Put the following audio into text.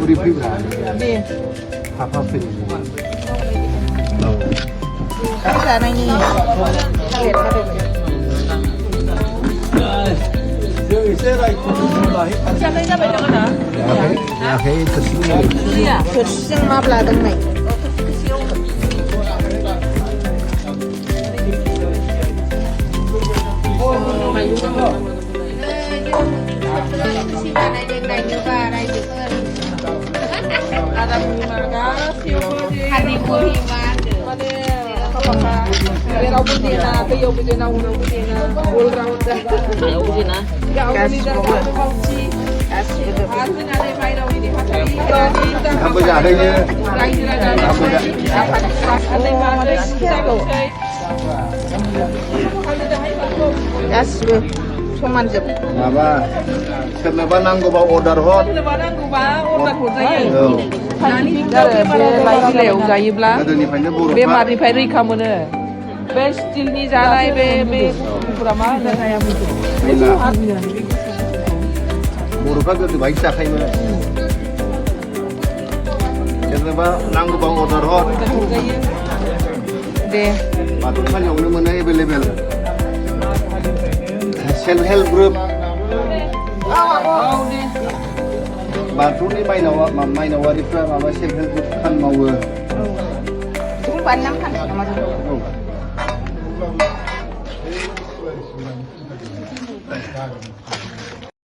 우리 피부라. 네. 파파스. Cái này nhỉ? Liệt ra được. Xem đây ra bên đó hả? 야, 회의 드시면 Thịt xương mập là từng này. 한번 안 해. Gas, cuman jep. Apa? Kenapa nanggu bawa order hot? लाइ बिलाइयाव जायोब्ला गोदोनिफ्रायनो बर'फ्रा बेमारनिफ्राय रैखा मोनो बे स्टिलनि जानाय बे बुस्थुफोरा मा होनो बर'फ्रा गोदो बायदि जाखायोमोन जेनेबा नांगौबा अर्डार हर दे बाथौ सालियावनो मोनो एभेलेबेल सेल्फ हेल्प ग्रुप बाथौनि माइनावारिफ्रा माबा सेल्फ हेल्प ग्रुप खामानि मावो Chúng bán 500 mà औ